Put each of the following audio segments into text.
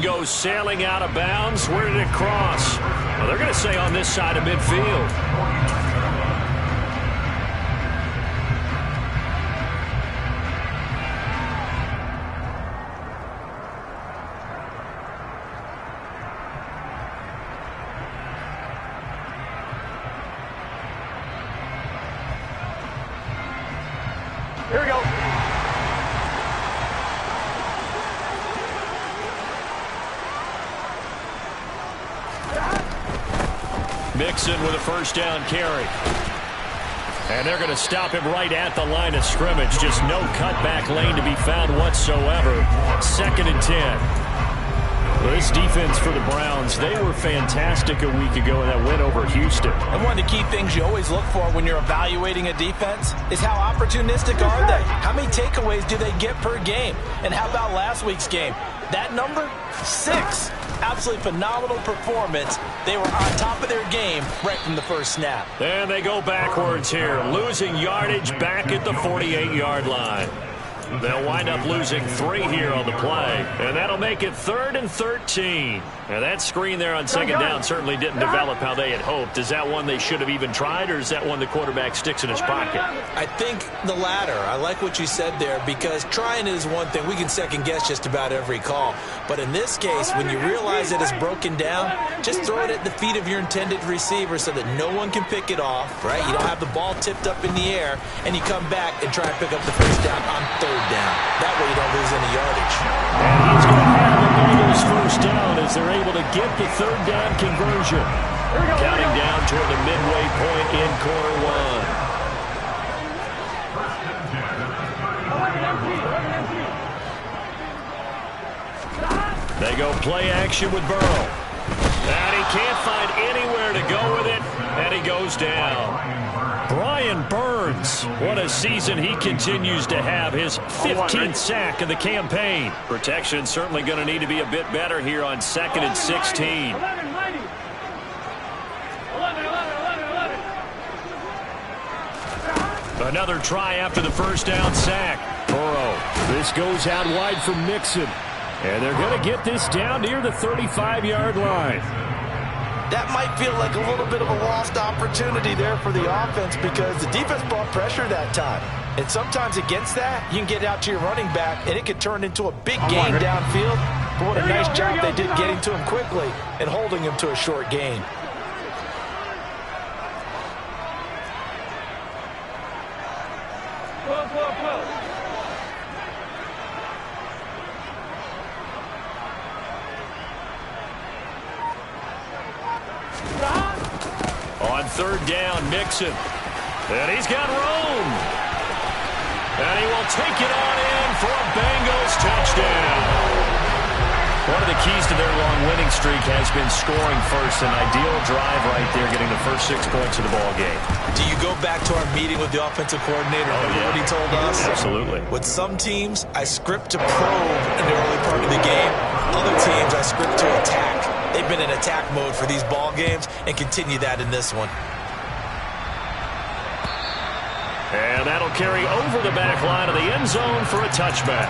one goes sailing out of bounds. Where did it cross? Well, they're going to say on this side of midfield. Here we go. Mixon with a first down carry. And they're going to stop him right at the line of scrimmage. Just no cutback lane to be found whatsoever. 2nd and 10. This defense for the Browns, they were fantastic a week ago in that win over Houston. And one of the key things you always look for when you're evaluating a defense is how opportunistic are they? How many takeaways do they get per game? And how about last week's game? That number? 6. Absolutely phenomenal performance. They were on top of their game right from the first snap. And they go backwards here, losing yardage back at the 48-yard line. They'll wind up losing 3 here on the play. And that'll make it 3rd and 13. Now that screen there on 2nd down certainly didn't develop how they had hoped. Is that one they should have even tried, or is that one the quarterback sticks in his pocket? I think the latter. I like what you said there, because trying is one thing. We can second guess just about every call. But in this case, when you realize it is broken down, just throw it at the feet of your intended receiver so that no one can pick it off, right? You don't have the ball tipped up in the air, and you come back and try and pick up the first down on 3rd down. That way you don't lose any yardage. And he's going to have the Bengals first down as they're able to get the 3rd down conversion. Counting down toward the midway point in quarter 1. They go play action with Burrow. And he can't find anywhere to go with it, and he goes down. Brian Burns, what a season he continues to have. His 15th sack of the campaign. Protection certainly going to need to be a bit better here on 2nd and 16. Another try after the first down sack. Burrow. This goes out wide for Mixon. And they're going to get this down near the 35-yard line. That might feel like a little bit of a lost opportunity there for the offense, because the defense brought pressure that time. And sometimes against that, you can get out to your running back, and it could turn into a big gain downfield. But what a nice job they did getting to him quickly and holding him to a short gain. On 3rd down, Mixon. And he's got room. And he will take it on in for a Bengals touchdown. One of the keys to their long winning streak has been scoring first. An ideal drive right there, getting the first 6 points of the ball game. Do you go back to our meeting with the offensive coordinator? Remember what he told us? Absolutely. With some teams, I script to probe in the early part of the game. Other teams, I script to attack. They've been in attack mode for these ball games and continue that in this one. And that'll carry over the back line of the end zone for a touchback.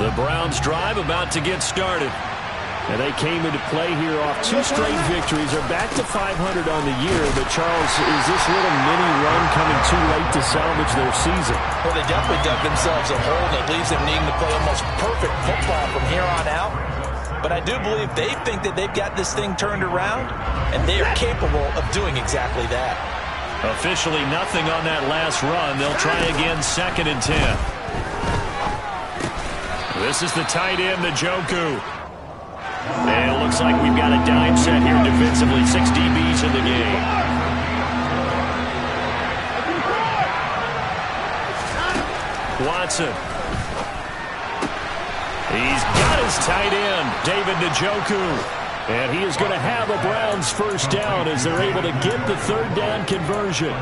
The Browns drive about to get started. And they came into play here off 2 straight victories. They're back to 500 on the year. But, Charles, is this little mini run coming too late to salvage their season? Well, they definitely dug themselves a hole that leaves them needing to play almost perfect football from here on out. But I do believe they think that they've got this thing turned around, and they are capable of doing exactly that. Officially nothing on that last run. They'll try again 2nd and 10. This is the tight end, Njoku. And it looks like we've got a dime set here defensively. 6 DBs in the game. Watson. He's got his tight end, David Njoku. And he is going to have a Browns first down as they're able to get the 3rd down conversion.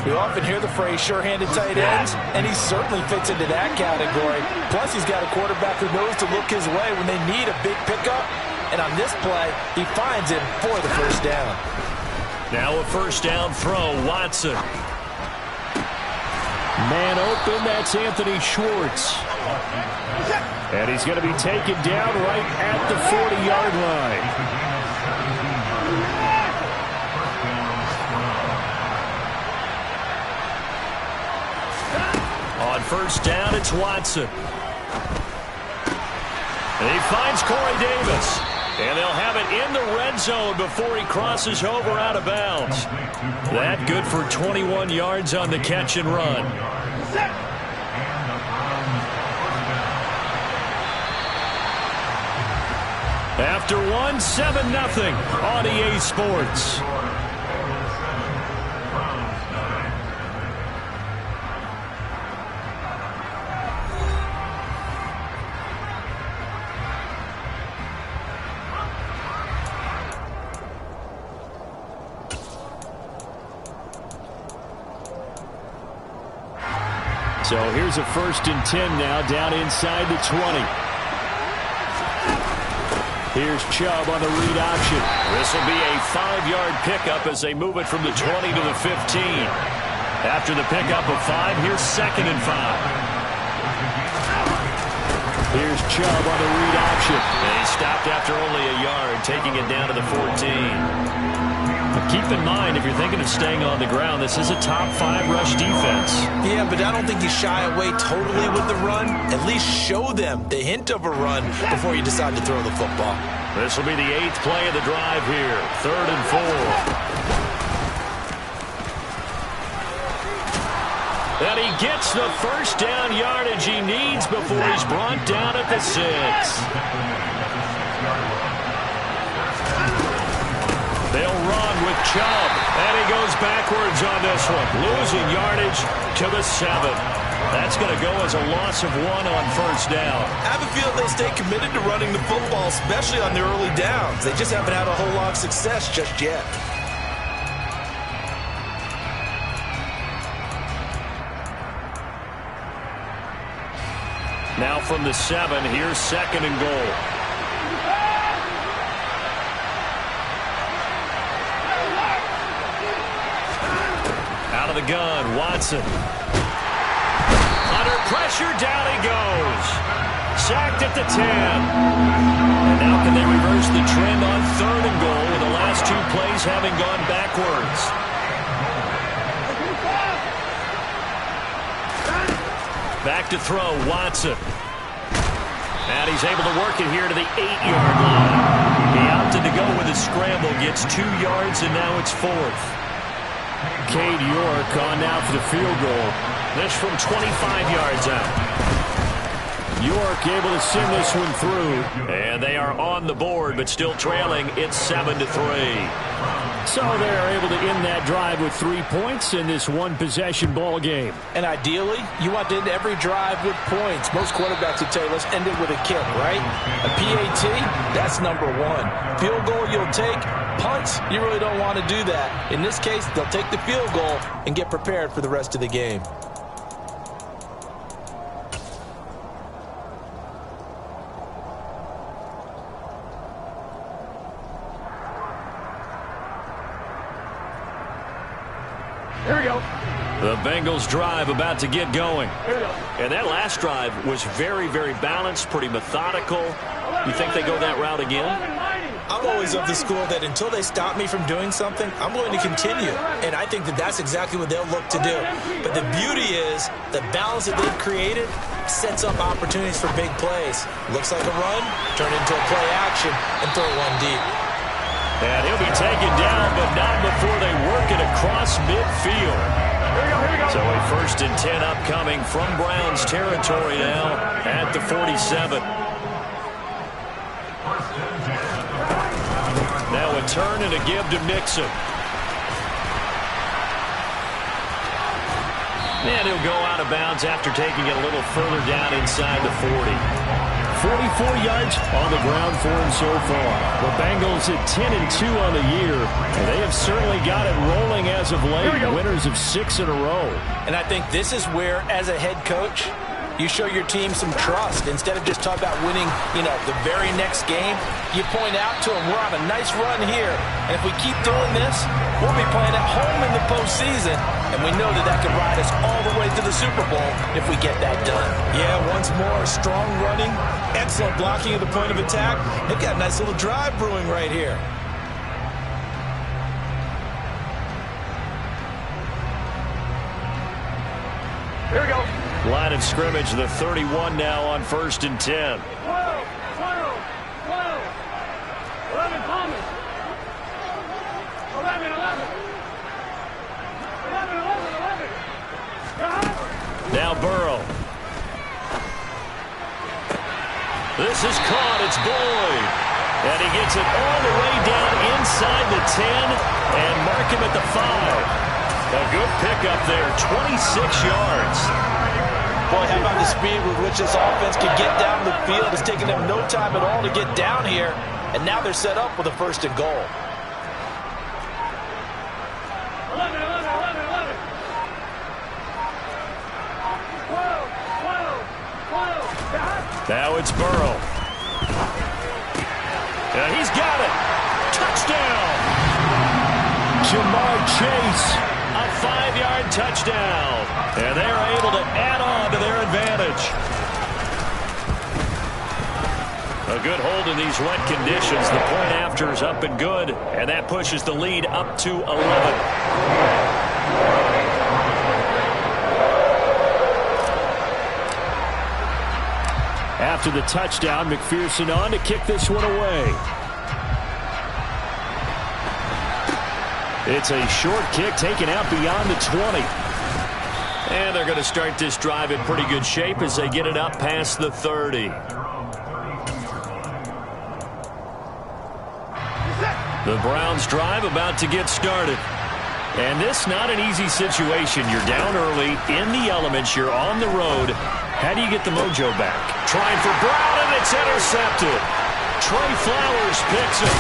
We often hear the phrase sure-handed tight ends, and he certainly fits into that category. Plus, he's got a quarterback who knows to look his way when they need a big pickup. And on this play, he finds him for the first down. Now a first down throw, Watson. Man open, that's Anthony Schwartz. And he's going to be taken down right at the 40-yard line. On first down, it's Watson. And he finds Corey Davis. And they'll have it in the red zone before he crosses over out of bounds. That good for 21 yards on the catch and run. After one, 7-0 on EA Sports. So here's a 1st and 10 now, down inside the 20. Here's Chubb on the read option. This will be a 5-yard pickup as they move it from the 20 to the 15. After the pickup of 5, here's 2nd and 5. Here's Chubb on the read option. And he stopped after only a yard, taking it down to the 14. Keep in mind, if you're thinking of staying on the ground, this is a top 5 rush defense. Yeah, but I don't think you shy away totally with the run. At least show them the hint of a run before you decide to throw the football. This will be the 8th play of the drive here. 3rd and 4. And he gets the first down yardage he needs before he's brought down at the 6. They'll run with Chubb, and he goes backwards on this one, losing yardage to the 7. That's going to go as a loss of 1 on first down. I have a feeling they'll stay committed to running the football, especially on their early downs. They just haven't had a whole lot of success just yet. Now from the 7, here's 2nd and goal. Out of the gun, Watson. Under pressure, down he goes. Sacked at the 10. And now can they reverse the trend on 3rd and goal with the last 2 plays having gone backwards? Back to throw, Watson. And he's able to work it here to the 8-yard line. He opted to go with a scramble, gets 2 yards, and now it's 4th. Cade York on now for the field goal. This from 25 yards out. York able to send this one through. And they are on the board, but still trailing. It's 7-3. So they're able to end that drive with 3 points in this one-possession ball game. And ideally, you want to end every drive with points. Most quarterbacks would tell you, let's end it with a kick, right? A PAT, that's number 1. Field goal you'll take. Punts, you really don't want to do that. In this case, they'll take the field goal and get prepared for the rest of the game. Here we go. The Bengals drive about to get going. And that last drive was very, very balanced, pretty methodical. You think they go that route again? I'm always of the school that until they stop me from doing something, I'm going to continue. And I think that that's exactly what they'll look to do. But the beauty is the balance that they've created sets up opportunities for big plays. Looks like a run, turn it into a play action, and throw one deep. And he'll be taken down, but not before they work it across midfield. Here we go. So a 1st and 10 upcoming from Browns territory now at the 47. Now a turn and a give to Mixon. And he'll go out of bounds after taking it a little further down inside the 40. 44 yards on the ground for him so far. The Bengals at 10-2 on the year, and they have certainly got it rolling as of late. Winners of 6 in a row. And I think this is where, as a head coach, You show your team some trust. Instead of just talking about winning, the very next game, you point out to them, we're on a nice run here. And if we keep doing this, we'll be playing at home in the postseason. And we know that can ride us all the way to the Super Bowl if we get that done. Yeah, once more, strong running, excellent blocking at the point of attack. They've got a nice little drive brewing right here. Here we go. Line of scrimmage, the 31 now on 1st and 10. 12, 12, 12, 11 Thomas. 11, 11. 11, 11, 11. Now Burrow. This is caught. It's Boyd. And he gets it all the way down inside the 10 and mark him at the 5. A good pickup there, 26 yards. Boy, how about the speed with which this offense can get down the field? It's taken them no time at all to get down here. And now they're set up with a 1st and goal. 11, 11, 11, 11. 12, 12, 12. Now it's Burrow. And he's got it. Touchdown. Jamar Chase. A 5-yard touchdown. And they're able to add on to their advantage. A good hold in these wet conditions. The point after is up and good. And that pushes the lead up to 11. After the touchdown, McPherson on to kick this one away. It's a short kick taken out beyond the 20. And they're going to start this drive in pretty good shape as they get it up past the 30. The Browns drive about to get started. And this not an easy situation. You're down early, in the elements, you're on the road. How do you get the mojo back? Trying for Brown, and it's intercepted. Trey Flowers picks it.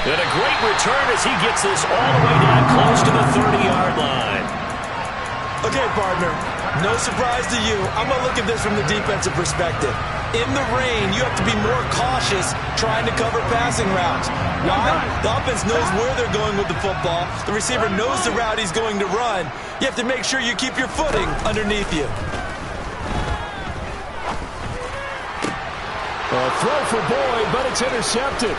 And a great return as he gets this all the way down close to the 30-yard line. Okay, partner, no surprise to you. I'm going to look at this from the defensive perspective. In the rain, you have to be more cautious trying to cover passing routes. Why? The offense knows where they're going with the football. The receiver knows the route he's going to run. You have to make sure you keep your footing underneath you. A throw for Boyd, but it's intercepted.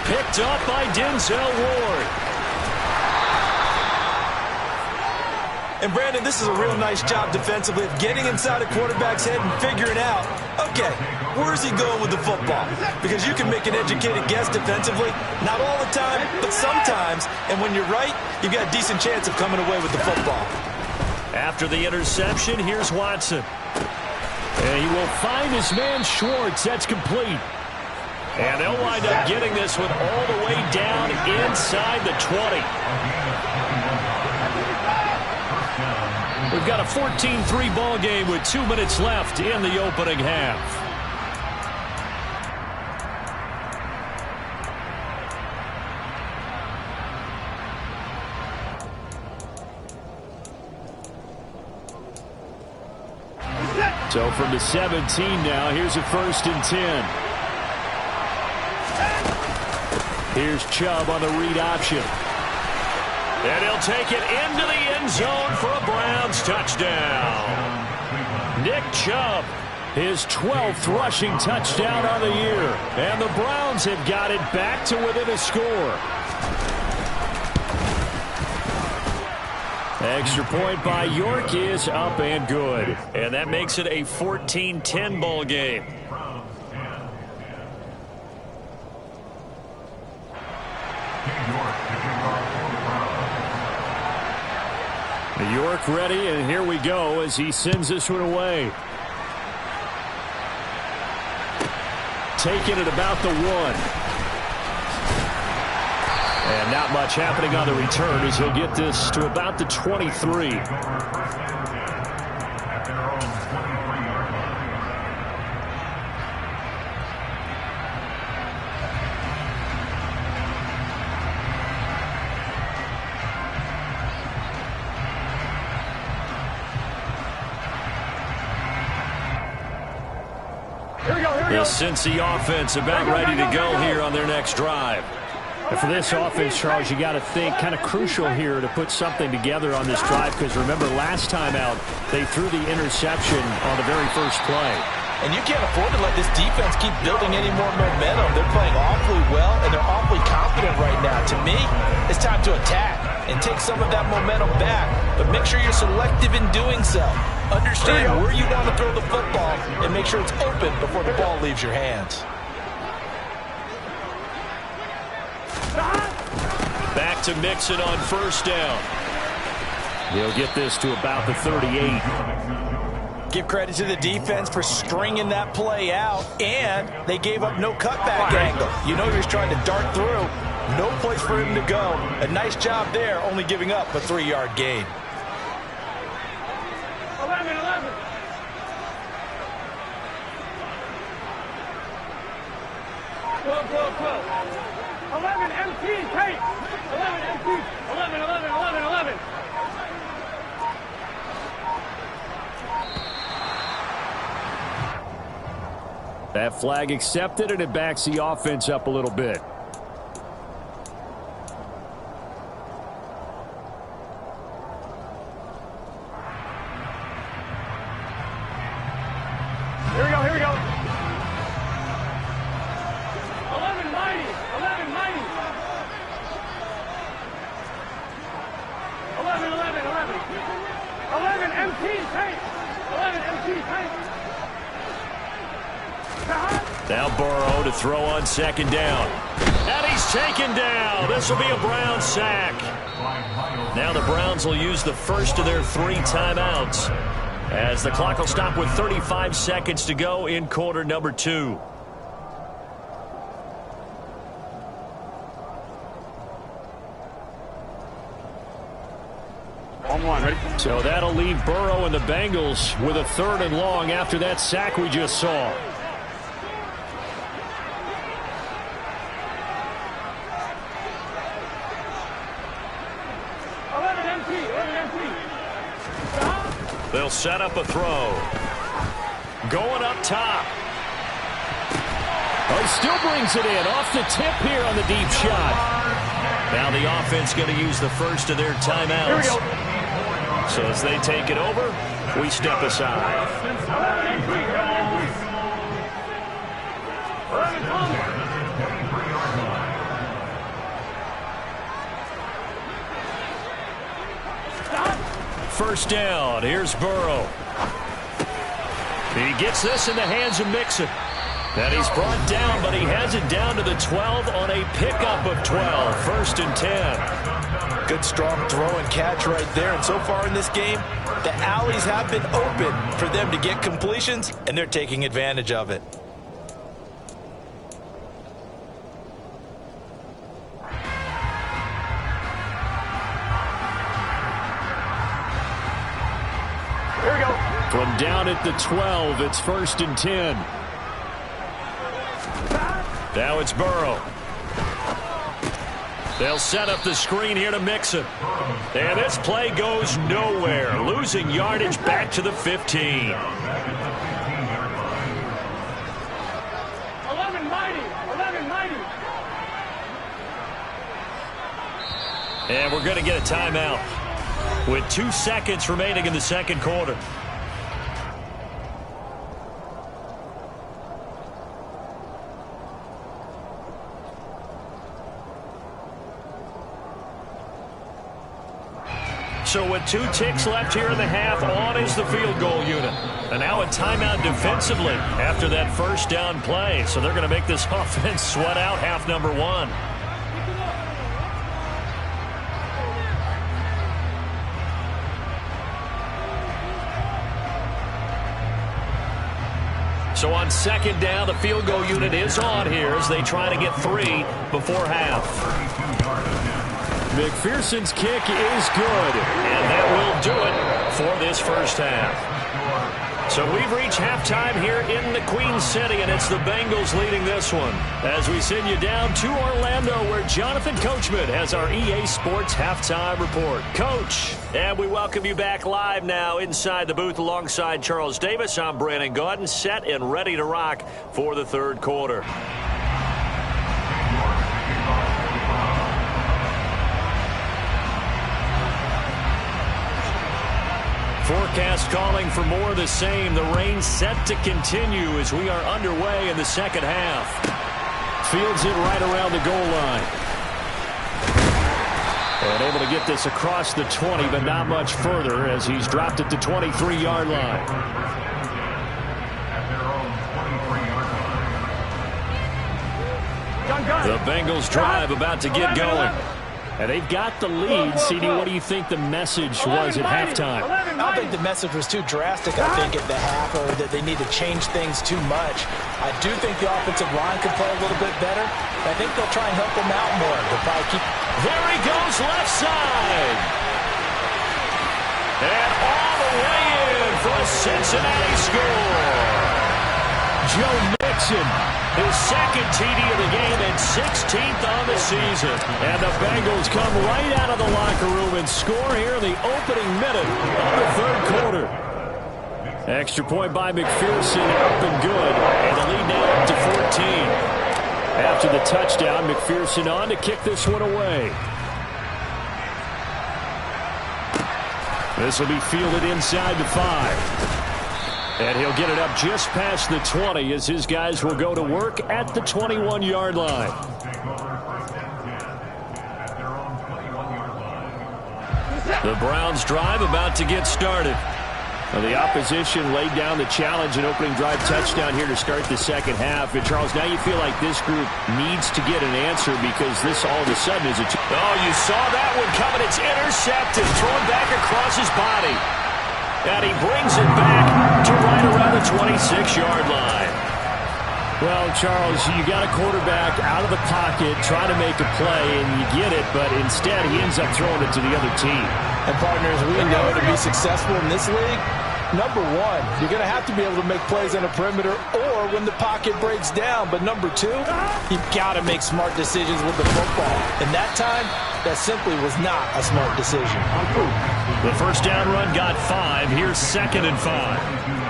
Picked up by Denzel Ward. And, Brandon, this is a real nice job defensively of getting inside a quarterback's head and figuring out, okay, where's he going with the football? Because you can make an educated guess defensively, not all the time, but sometimes. And when you're right, you've got a decent chance of coming away with the football. After the interception, here's Watson. And he will find his man Schwartz. That's complete. And they'll wind up getting this one all the way down inside the 20. We've got a 14-3 ball game with 2 minutes left in the opening half. So from the 17 now, here's a 1st and 10. Here's Chubb on the read option. And he'll take it into the end zone for a Browns touchdown. Nick Chubb, his 12th rushing touchdown on the year. And the Browns have got it back to within a score. Extra point by York is up and good. And that makes it a 14-10 ball game. York ready, and here we go as he sends this one away. Taking it about the 1. And not much happening on the return as he'll get this to about the 23. The Cincy offense about ready to go here on their next drive. And for this offense, Charles, you got to think kind of crucial here to put something together on this drive, because remember last time out they threw the interception on the very first play. And you can't afford to let this defense keep building any more momentum. They're playing awfully well, and they're awfully confident right now. To me, it's time to attack and take some of that momentum back, but make sure you're selective in doing so. Understand where you want to throw the football and make sure it's open before the ball leaves your hands. Back to Mixon on first down. He'll get this to about the 38. Give credit to the defense for stringing that play out, and they gave up no cutback angle. You know you're trying to dart through. No place for him to go. A nice job there, only giving up a 3-yard gain. 11. 11 MT, tape. 11 MT. 11. That flag accepted, and it backs the offense up a little bit. Here we go. 11 mighty. 11 MT, tape. 11 MT, tape. Now Burrow to throw on second down. And he's taken down. This will be a Browns sack. Now the Browns will use the first of their 3 timeouts, as the clock will stop with 35 seconds to go in quarter number 2. So that'll leave Burrow and the Bengals with a 3rd and long after that sack we just saw. They'll set up a throw. Going up top. Oh, he still brings it in. Off the tip here on the deep shot. Now the offense going to use the first of their timeouts. So as they take it over, we step aside. First down. Here's Burrow. He gets this in the hands of Mixon. And he's brought down, but he has it down to the 12 on a pickup of 12. 1st and 10. Good strong throw and catch right there. And so far in this game, the alleys have been open for them to get completions, and they're taking advantage of it. Here we go. From down at the 12, it's 1st and 10. Now it's Burrow. They'll set up the screen here to Mixon. And this play goes nowhere. Losing yardage back to the 15. 11 mighty. And we're going to get a timeout with 2 seconds remaining in the second quarter. So with 2 ticks left here in the half, on is the field goal unit. And now a timeout defensively after that first down play. So they're going to make this offense sweat out half number 1. So on second down, the field goal unit is on here as they try to get 3 before half. McPherson's kick is good. And that will do it for this first half. So we've reached halftime here in the Queen City, and it's the Bengals leading this one. As we send you down to Orlando, where Jonathan Coachman has our EA Sports Halftime Report. Coach, and we welcome you back live now inside the booth alongside Charles Davis. I'm Brandon Gaudin, set and ready to rock for the third quarter. Forecast calling for more of the same. The rain set to continue as we are underway in the second half. Fields it right around the goal line. And able to get this across the 20, but not much further as he's dropped it to 23-yard line. The Bengals drive about to get going. And they've got the lead. CD, what do you think the message was at halftime? I don't think the message was too drastic, I think, at the half, or that they need to change things too much. I do think the offensive line could play a little bit better. I think they'll try and help them out more. They'll probably keep... There he goes, left side. And all the way in for a Cincinnati score. Joe Mixon, his second TD of the game and 16th on the season. And the Bengals come right out of the locker room and score here in the opening minute of the third quarter. Extra point by McPherson, up and good. And the lead now up to 14. After the touchdown, McPherson on to kick this one away. This will be fielded inside the 5. And he'll get it up just past the 20 as his guys will go to work at the 21-yard line. The Browns drive about to get started. Well, the opposition laid down the challenge and opening drive touchdown here to start the second half. And, Charles, now you feel like this group needs to get an answer because this all of a sudden is a... Oh, you saw that one coming. It's intercepted, thrown back across his body. And he brings it back to right around the 26-yard line. Well, Charles, you got a quarterback out of the pocket trying to make a play, and you get it, but instead he ends up throwing it to the other team. And, partners, we know to be successful in this league, number one, you're going to have to be able to make plays on the perimeter or when the pocket breaks down. But number two, you've got to make smart decisions with the football. And that time, that simply was not a smart decision. The first down run got 5. Here's 2nd and 5.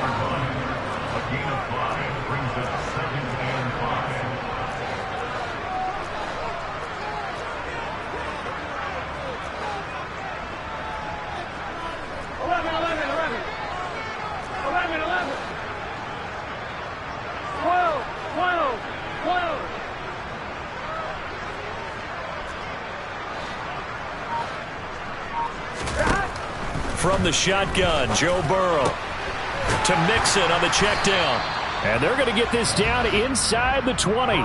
From the shotgun, Joe Burrow to Mixon on the check down. And they're going to get this down inside the 20.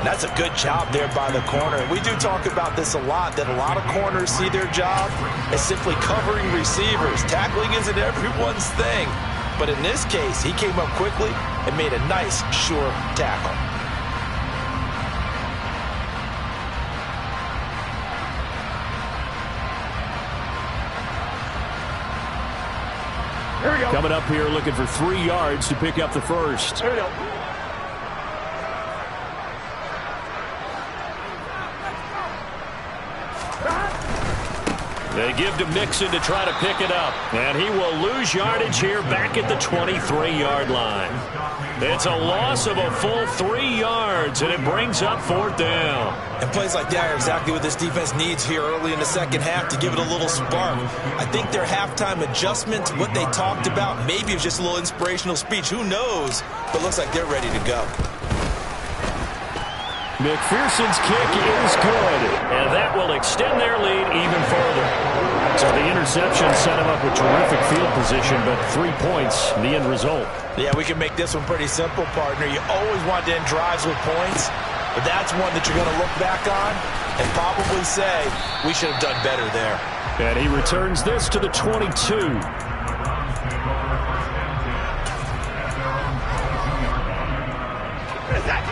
That's a good job there by the corner. We do talk about this a lot, that a lot of corners see their job as simply covering receivers. Tackling isn't everyone's thing. But in this case, he came up quickly and made a nice, sure tackle. Coming up here looking for 3 yards to pick up the first. Here we go. They give to Mixon to try to pick it up. And he will lose yardage here back at the 23-yard line. It's a loss of a full 3 yards, and it brings up 4th down. And plays like that are exactly what this defense needs here early in the second half to give it a little spark. I think their halftime adjustment, what they talked about, maybe it was just a little inspirational speech. Who knows? But looks like they're ready to go. McPherson's kick is good, and that will extend their lead even further. So the interception set him up with terrific field position, but 3 points, the end result. Yeah, we can make this one pretty simple, partner. You always want to end drives with points, but that's one that you're going to look back on and probably say, we should have done better there. And he returns this to the 22.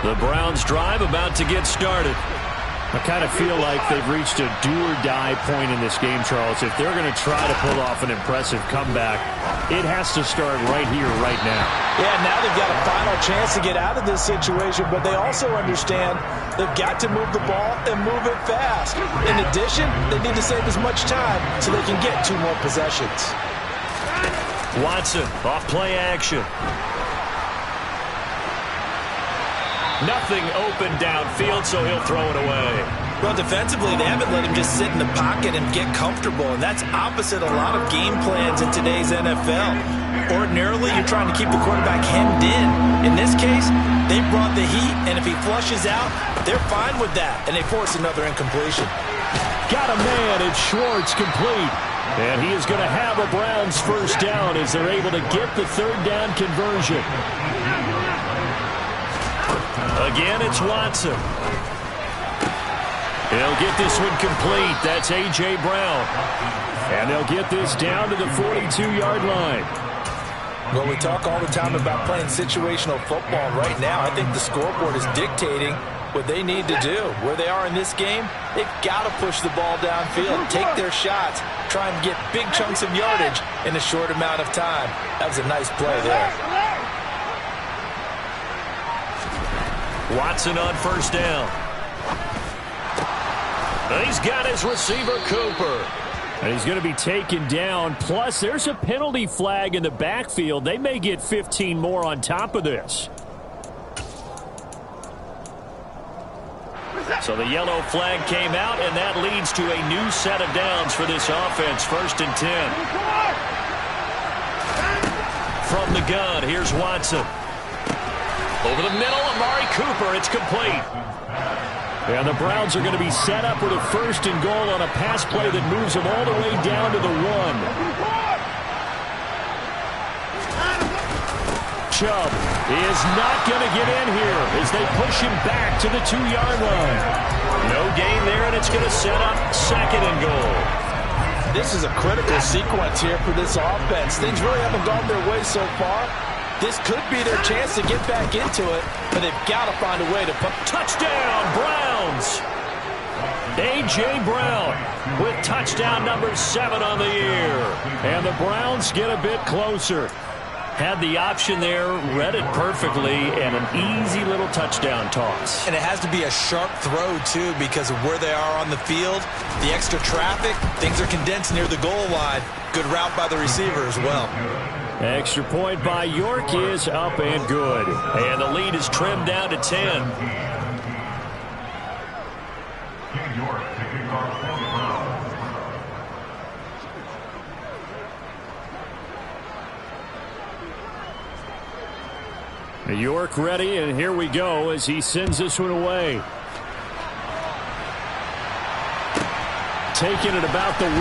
The Browns drive about to get started. I kind of feel like they've reached a do-or-die point in this game, Charles. If they're going to try to pull off an impressive comeback, It has to start right here, right now. Yeah, now they've got a final chance to get out of this situation, but they also understand they've got to move the ball and move it fast. In addition, they need to save as much time so they can get 2 more possessions. Watson, off play action. Nothing open downfield, so he'll throw it away. Well, defensively, they haven't let him just sit in the pocket and get comfortable, and that's opposite a lot of game plans in today's NFL. Ordinarily, you're trying to keep the quarterback hemmed in. In this case, they brought the heat, and if he flushes out, they're fine with that, and they force another incompletion. Got a man, it's Schwartz, complete. And he is going to have a Browns first down as they're able to get the 3rd down conversion. Again, it's Watson. He'll get this one complete. That's A.J. Brown. And they'll get this down to the 42-yard line. Well, we talk all the time about playing situational football. Right now, I think the scoreboard is dictating what they need to do. Where they are in this game, they've got to push the ball downfield, take their shots, try and get big chunks of yardage in a short amount of time. That was a nice play there. Watson on first down. He's got his receiver, Cooper. And he's going to be taken down. Plus, there's a penalty flag in the backfield. They may get 15 more on top of this. So the yellow flag came out, and that leads to a new set of downs for this offense. 1st and 10. From the gun, here's Watson. Over the middle, Amari Cooper. It's complete. And the Browns are going to be set up with a 1st and goal on a pass play that moves them all the way down to the 1. Chubb is not going to get in here as they push him back to the 2-yard line. No gain there, and it's going to set up 2nd and goal. This is a critical sequence here for this offense. Things really haven't gone their way so far. This could be their chance to get back into it, but they've got to find a way to put. Touchdown, Browns! A.J. Brown with touchdown number 7 on the year. And the Browns get a bit closer. Had the option there, read it perfectly, and an easy little touchdown toss. And it has to be a sharp throw, too, because of where they are on the field, the extra traffic, things are condensed near the goal line. Good route by the receiver as well. Extra point by York is up and good. And the lead is trimmed down to 10. York ready, and here we go as he sends this one away. Taking it about the 1.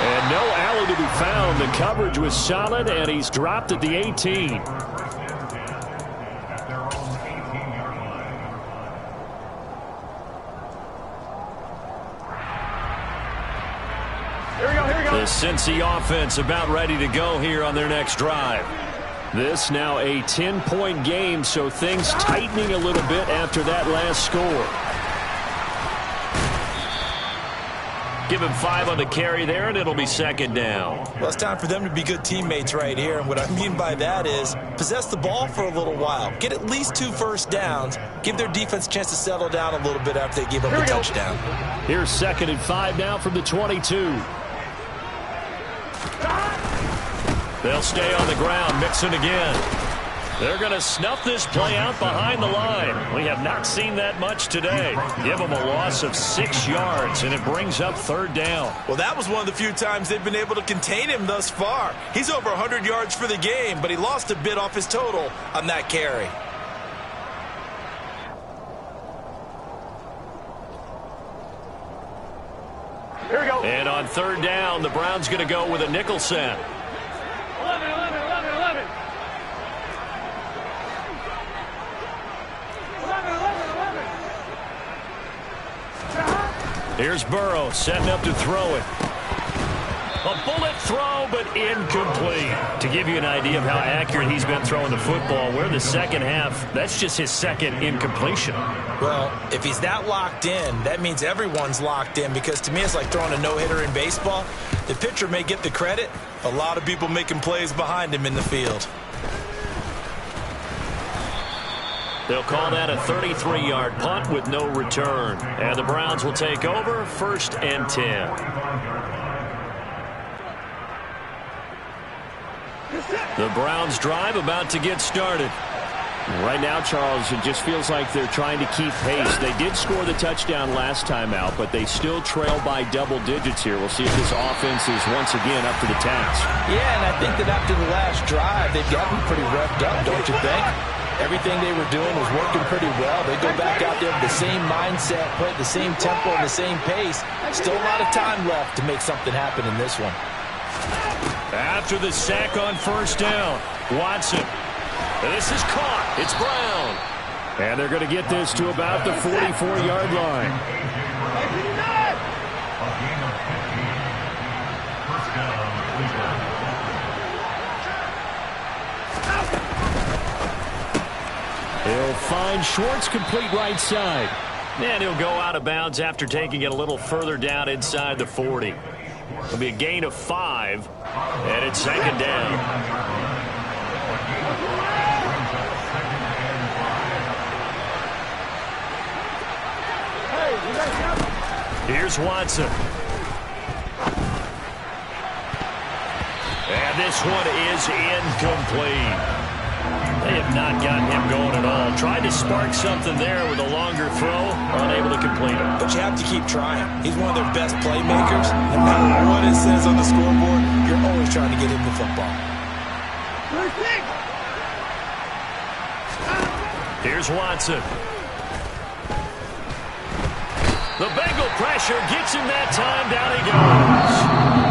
And no alley to be found. The coverage was solid, and he's dropped at the 18. The Cincy offense about ready to go here on their next drive. This now a 10-point game, so things tightening a little bit after that last score. Give him 5 on the carry there, and it'll be 2nd down. Well, it's time for them to be good teammates right here, and what I mean by that is possess the ball for a little while. Get at least 2 first downs. Give their defense a chance to settle down a little bit after they give up a touchdown. Here's 2nd and 5 now from the 22. They'll stay on the ground, mixing again. They're going to snuff this play out behind the line. We have not seen that much today. Give them a loss of 6 yards, and it brings up 3rd down. Well, that was one of the few times they've been able to contain him thus far. He's over 100 yards for the game, but he lost a bit off his total on that carry. Here we go. And on 3rd down, the Browns going to go with a nickel set. 11, 11, 11, 11. 11, 11, 11. Here's Burrow setting up to throw it. A bullet throw, but incomplete. To give you an idea of how accurate he's been throwing the football, we're in the 2nd half. That's just his 2nd incompletion. Well, if he's that locked in, that means everyone's locked in, because to me it's like throwing a no-hitter in baseball. The pitcher may get the credit. A lot of people making plays behind him in the field. They'll call that a 33-yard punt with no return. And the Browns will take over 1st and 10. The Browns drive about to get started. Right now, Charles, it just feels like they're trying to keep pace. They did score the touchdown last time out, but they still trail by double digits here. We'll see if this offense is once again up to the task. Yeah, and I think that after the last drive, they've gotten pretty revved up, don't you think? Everything they were doing was working pretty well. They go back out there with the same mindset, play at the same tempo and the same pace. Still a lot of time left to make something happen in this one. After the sack on 1st down, Watson. This is caught. It's Brown. And they're going to get this to about the 44-yard line. He'll find Schwartz, complete right side. And he'll go out of bounds after taking it a little further down inside the 40. It'll be a gain of 5, and it's 2nd down. Here's Watson. And this one is incomplete. They have not gotten him going at all. Tried to spark something there with a longer throw, unable to complete it. But you have to keep trying. He's one of their best playmakers. No matter what it says on the scoreboard, you're always trying to get him the football. Here's Watson. The Bengal pressure gets him that time. Down he goes.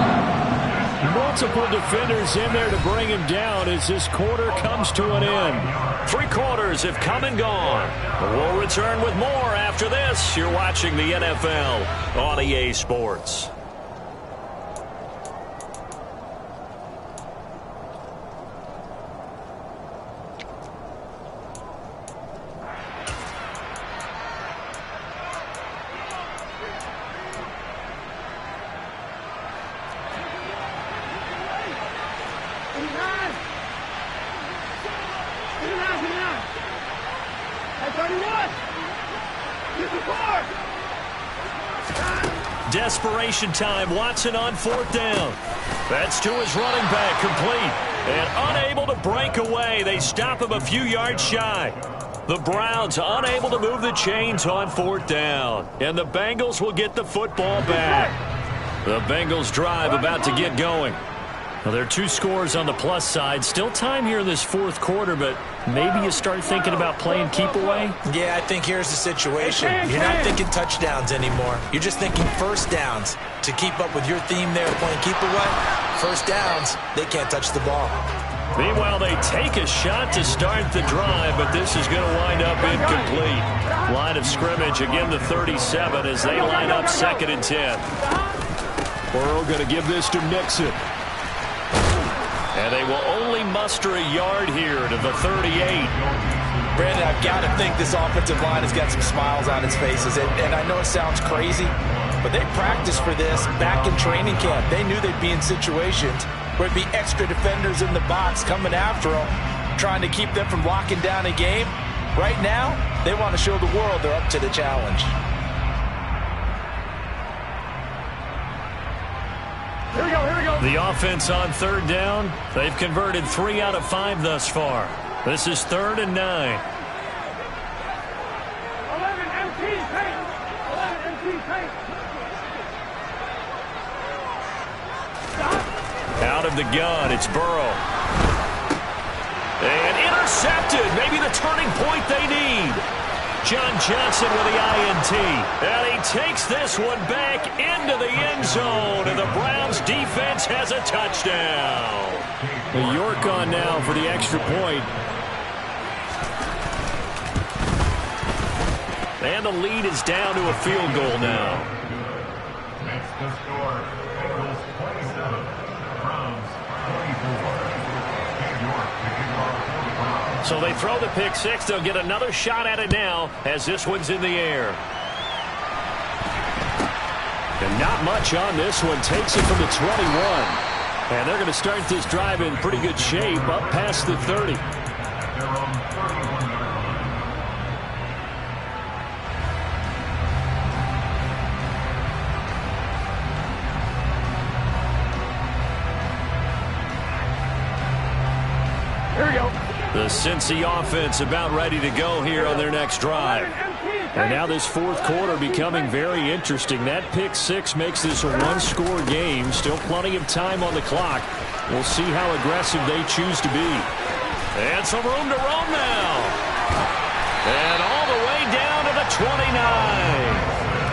Multiple defenders in there to bring him down as this quarter comes to an end. 3 quarters have come and gone. We'll return with more after this. You're watching the NFL on EA Sports. Desperation time. Watson on 4th down. That's to his running back, complete. And unable to break away. They stop him a few yards shy. The Browns unable to move the chains on 4th down. And the Bengals will get the football back. The Bengals drive about to get going. Well, there are 2 scores on the plus side. Still time here in this 4th quarter, but maybe you start thinking about playing keep away? Yeah, I think here's the situation. You're not thinking touchdowns anymore. You're just thinking 1st downs. To keep up with your theme there, playing keep away, 1st downs, they can't touch the ball. Meanwhile, they take a shot to start the drive, but this is going to wind up incomplete. Line of scrimmage, again the 37 as they line up 2nd and 10. Burrow going to give this to Nixon. And they will only muster a yard here to the 38. Brandon, I've got to think this offensive line has got some smiles on its faces. And I know it sounds crazy, but they practiced for this back in training camp. They knew they'd be in situations where it'd be extra defenders in the box coming after them, trying to keep them from locking down a game. Right now, they want to show the world they're up to the challenge. Here we go, here we go. The offense on 3rd down. They've converted 3 out of 5 thus far. This is 3rd and 9. 11 MT paint. 11 MT paint. Out of the gun, it's Burrow. And intercepted. Maybe the turning point they need. John Johnson with the INT. And he takes this one back into the end zone. And the Browns defense has a touchdown. York on now for the extra point. And the lead is down to a field goal now. Next to score, Bengals 27, Browns 34. York to kick off for the Browns. So they throw the pick 6. They'll get another shot at it now as this one's in the air. And Not much on this one. Takes it from the 21. And they're going to start this drive in pretty good shape up past the 30. Here we go. The Cincy offense about ready to go here on their next drive. And now this fourth quarter becoming very interesting. That pick six makes this a one-score game. Still plenty of time on the clock. We'll see how aggressive they choose to be. And some room to roam now. And all the way down to the 29.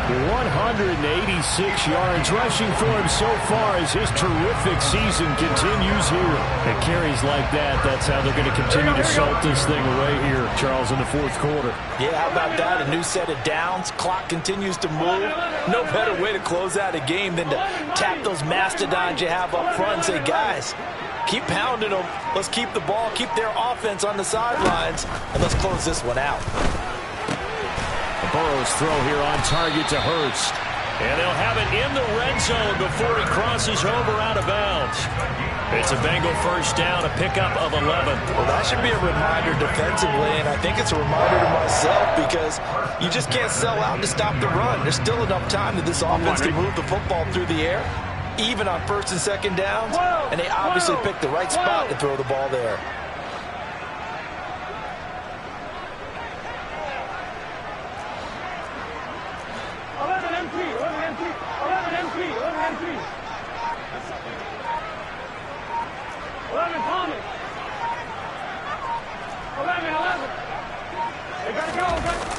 186 yards rushing for him so far as his terrific season continues here. And carries like that, that's how they're going to continue to salt this thing away here, Charles, in the fourth quarter. Yeah, how about that? A new set of downs. Clock continues to move. No better way to close out a game than to tap those mastodons you have up front and say, guys, keep pounding them. Let's keep the ball, keep their offense on the sidelines, and let's close this one out. Burrow's throw here on target to Hurst. And they'll have it in the red zone before he crosses over out of bounds. It's a Bengal first down, a pickup of 11. Well, that should be a reminder defensively, and I think it's a reminder to myself because you just can't sell out to stop the run. There's still enough time that this offense can move the football through the air, even on first and second downs, and they obviously picked the right spot to throw the ball there.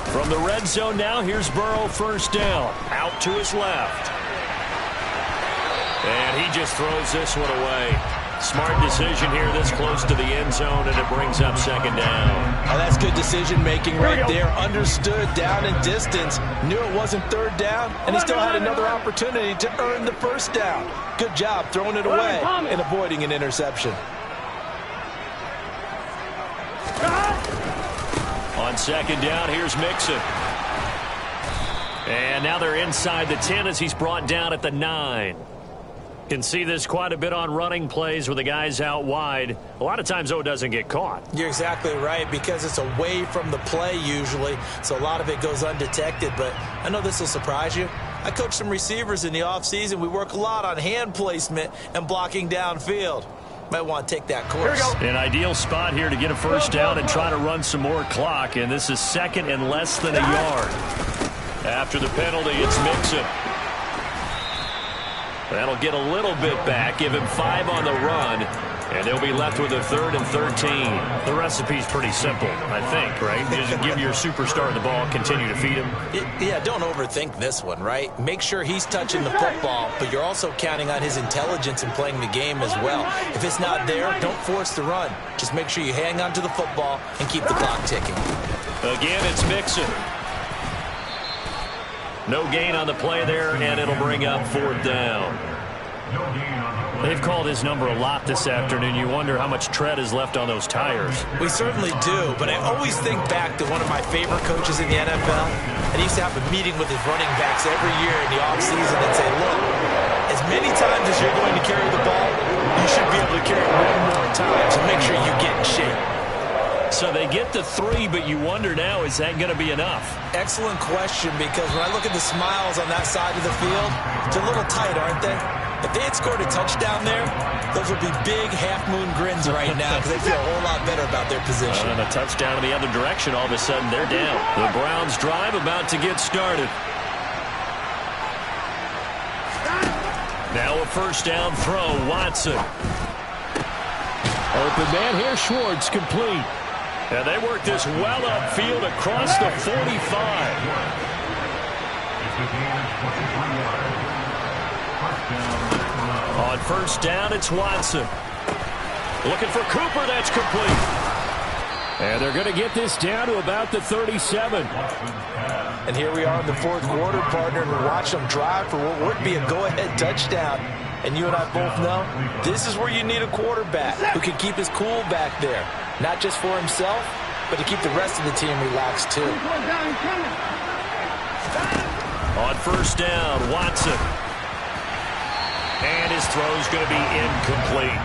From the red zone now, here's Burrow first down. Out to his left. And he just throws this one away. Smart decision here this close to the end zone, and it brings up second down. Oh, that's good decision-making right there. Understood down and distance. Knew it wasn't third down, and he still had another opportunity to earn the first down. Good job throwing it away and avoiding an interception. On second down, here's Mixon. And now they're inside the 10 as he's brought down at the 9. Can see this quite a bit on running plays with the guys out wide. A lot of times, though, it doesn't get caught. You're exactly right, because it's away from the play usually, so a lot of it goes undetected. But I know this will surprise you. I coach some receivers in the offseason. We work a lot on hand placement and blocking downfield. Might want to take that course. An ideal spot here to get a first down and try to run some more clock, and this is second and less than a yard. After the penalty, it's Mixon. That'll get a little bit back, give him 5 on the run, and they'll be left with a 3rd and 13. The recipe's pretty simple, I think, right? Just give your superstar the ball, continue to feed him. Yeah, don't overthink this one, right? Make sure he's touching the football, but you're also counting on his intelligence in playing the game as well. If it's not there, don't force the run. Just make sure you hang on to the football and keep the clock ticking. Again, it's Mixon. No gain on the play there, and it'll bring up 4th down. They've called his number a lot this afternoon. You wonder how much tread is left on those tires. We certainly do, but I always think back to one of my favorite coaches in the NFL. And he used to have a meeting with his running backs every year in the offseason and say, look, as many times as you're going to carry the ball, you should be able to carry it one more time, so make sure you get in shape. So they get the 3, but you wonder now, is that going to be enough? Excellent question, because when I look at the smiles on that side of the field, they're a little tight, aren't they? If they had scored a touchdown there, those would be big half-moon grins right now because they feel a whole lot better about their position. And a touchdown in the other direction, all of a sudden they're down. The Browns drive about to get started. Now a first down throw, Watson. Open man here, Schwartz, complete. And they work this well upfield across the 45. On first down, it's Watson. Looking for Cooper, that's complete. And they're going to get this down to about the 37. And here we are in the fourth quarter, partner, and we watch them drive for what would be a go-ahead touchdown. And you and I both know this is where you need a quarterback who can keep his cool back there. Not just for himself, but to keep the rest of the team relaxed too. On first down, Watson. his throw's going to be incomplete.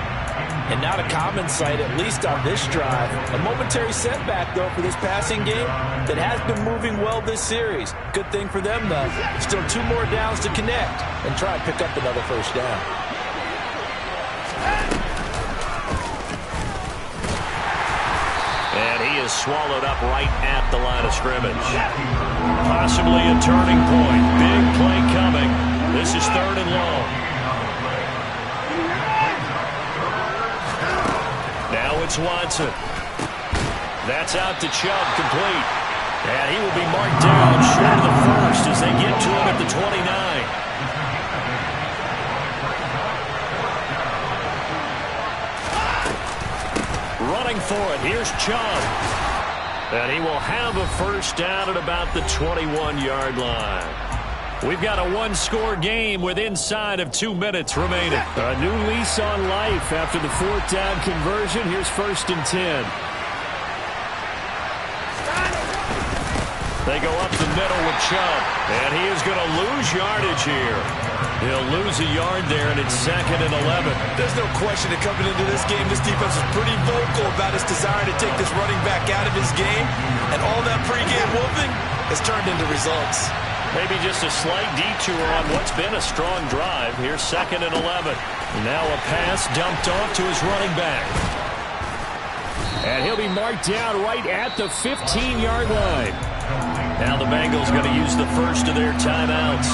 And not a common sight, at least on this drive. A momentary setback, though, for this passing game that has been moving well this series. Good thing for them, though. Still 2 more downs to connect and try and pick up another first down. And he is swallowed up right at the line of scrimmage. Possibly a turning point. Big play coming. This is 3rd and long. Now it's Watson. That's out to Chubb, complete. And he will be marked down short of the first as they get to him at the 29. Running for it, here's Chubb. And he will have a first down at about the 21-yard line. We've got a 1-score game with inside of 2 minutes remaining. A new lease on life after the 4th down conversion. Here's 1st and 10. They go up the middle with Chubb, and he is going to lose yardage here. He'll lose a yard there, and it's 2nd and 11. There's no question that coming into this game, this defense is pretty vocal about its desire to take this running back out of his game, and all that pregame whooping has turned into results. Maybe just a slight detour on what's been a strong drive. Here's 2nd and 11. Now a pass dumped off to his running back. And he'll be marked down right at the 15-yard line. Now the Bengals going to use the first of their timeouts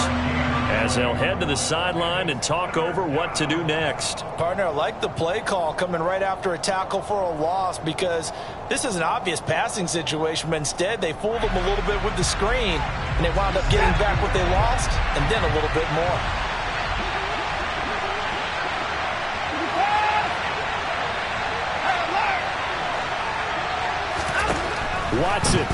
as they'll head to the sideline and talk over what to do next. Partner, I like the play call coming right after a tackle for a loss because this is an obvious passing situation, but instead they fooled them a little bit with the screen, and they wound up getting back what they lost and then a little bit more. Watson.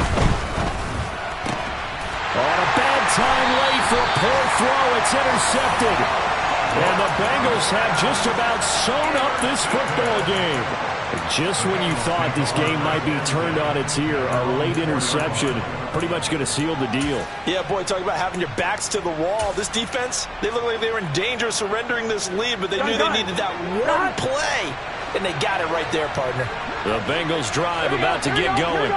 On a bad time late for a poor throw. It's intercepted. And the Bengals have just about sewn up this football game. Just when you thought this game might be turned on its ear, a late interception pretty much going to seal the deal. Yeah, boy, talking about having your backs to the wall. This defense, they look like they were in danger of surrendering this lead, but they knew they needed that one play, and they got it right there, partner. The Bengals drive about to get going.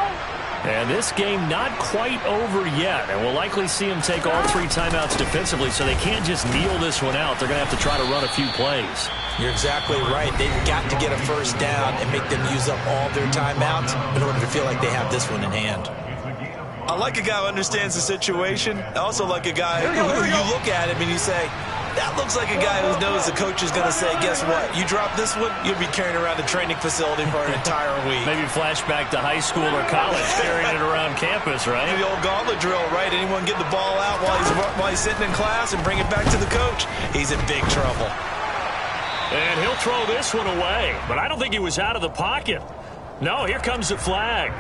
And this game not quite over yet. And we'll likely see them take all 3 timeouts defensively, so they can't just kneel this one out. They're going to have to try to run a few plays. You're exactly right. They've got to get a first down and make them use up all their timeouts in order to feel like they have this one in hand. I like a guy who understands the situation. I also like a guy who you look at him and you say, that looks like a guy who knows the coach is going to say, guess what? You drop this one, you'll be carrying around the training facility for an entire week. Maybe flashback to high school or college, carrying it around campus, right? The old gauntlet drill, right? Anyone get the ball out while he's sitting in class and bring it back to the coach, he's in big trouble. And he'll throw this one away, but I don't think he was out of the pocket. No, here comes the flag.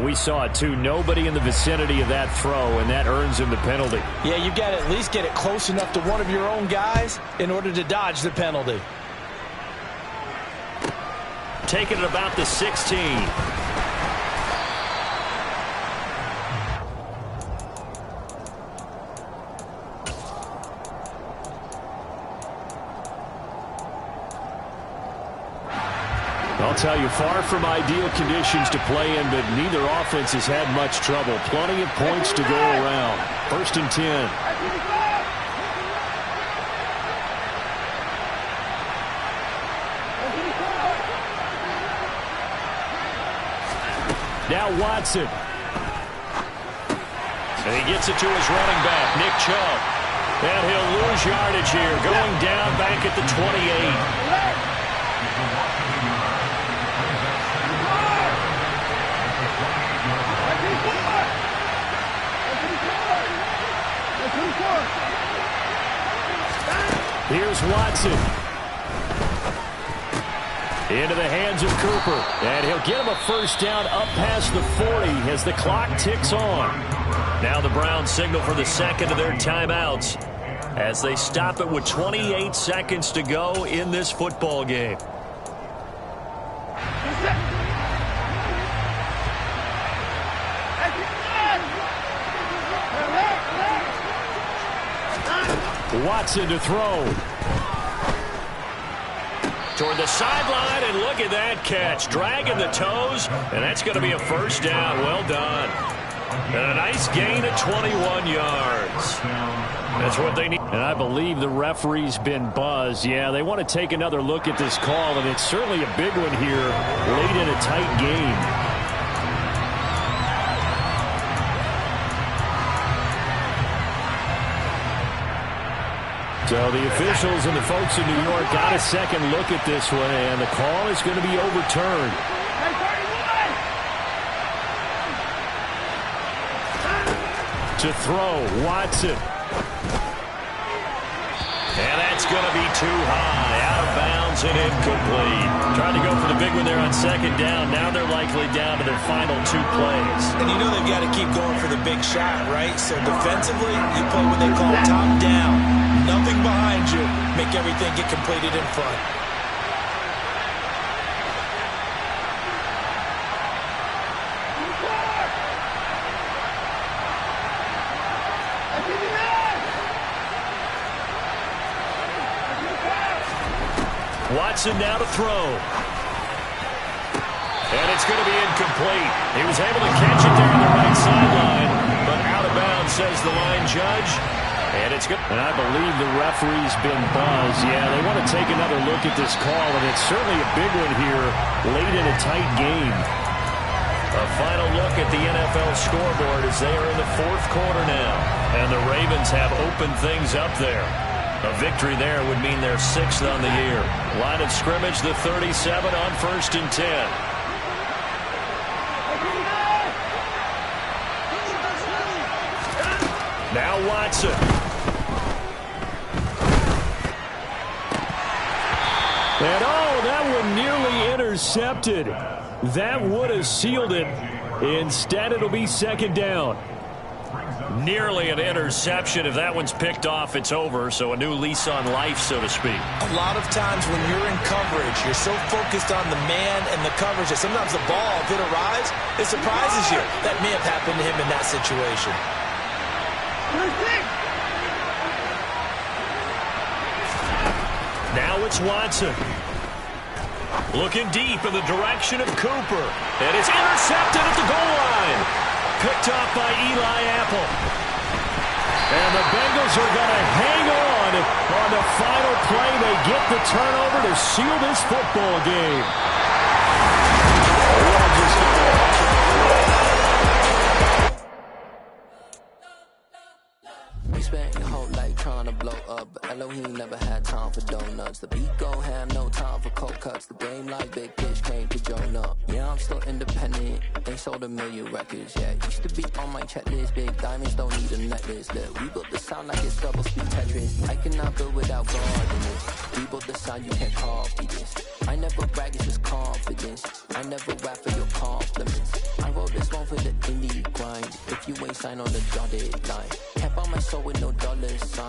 We saw it, too. Nobody in the vicinity of that throw, and that earns him the penalty. Yeah, you've got to at least get it close enough to one of your own guys in order to dodge the penalty. Taking it about the 16. I'll tell you, far from ideal conditions to play in, but neither offense has had much trouble. Plenty of points to go around. 1st and 10. Now Watson. And he gets it to his running back, Nick Chubb. And he'll lose yardage here, going down back at the 28. Here's Watson. Into the hands of Cooper. And he'll get him a first down up past the 40 as the clock ticks on. Now the Browns signal for the 2nd of their timeouts as they stop it with 28 seconds to go in this football game. Watson to throw. toward the sideline, and look at that catch. Dragging the toes, and that's going to be a first down. Well done. And a nice gain of 21 yards. That's what they need. And I believe the referee's been buzzed. Yeah, they want to take another look at this call, and it's certainly a big one here late in a tight game. So the officials and the folks in New York got a second look at this one, and the call is going to be overturned. To throw, Watson. And that's going to be too high, out of bounds and incomplete. Tried to go for the big one there on second down. Now they're likely down to their final 2 plays. And you know they've got to keep going for the big shot, right? So defensively, you play what they call top down. Nothing behind you. Make everything get completed in front. Watson now to throw. And it's going to be incomplete. He was able to catch it there on the right sideline, but out of bounds, says the line judge. And it's good. And I believe the referee's been buzzed. Yeah, they want to take another look at this call, and it's certainly a big one here late in a tight game. A final look at the NFL scoreboard as they are in the 4th quarter now. And the Ravens have opened things up there. A victory there would mean they're 6th on the year. Line of scrimmage, the 37 on 1st and 10. Now Watson. And oh, that one nearly intercepted. That would have sealed it. Instead, it'll be 2nd down. Nearly an interception. If that one's picked off, it's over. So a new lease on life, so to speak. A lot of times when you're in coverage, you're so focused on the man and the coverage that sometimes the ball, if it arrives, it surprises you. That may have happened to him in that situation. Now it's Watson. Looking deep in the direction of Cooper. And it's intercepted at the goal line. Picked off by Eli Apple. And the Bengals are going to hang on the final play. They get the turnover to seal this football game. We spent your whole life trying to blow up, but Elohim never had time for donuts. The beat gon' have no time for cold cuts. The game like big fish came to join up. Yeah, I'm still independent. They sold 1 million records. Yeah, used to be on my checklist. Big diamonds don't need a necklace. Look, we built the sound like it's double speed Tetris. I cannot build without God in this. We built the sound, you can't copy this. I never brag, it's just confidence. I never rap for your compliments. I wrote this one for the indie grind. If you ain't signed on the dotted line, can't buy my soul with no dollar sign.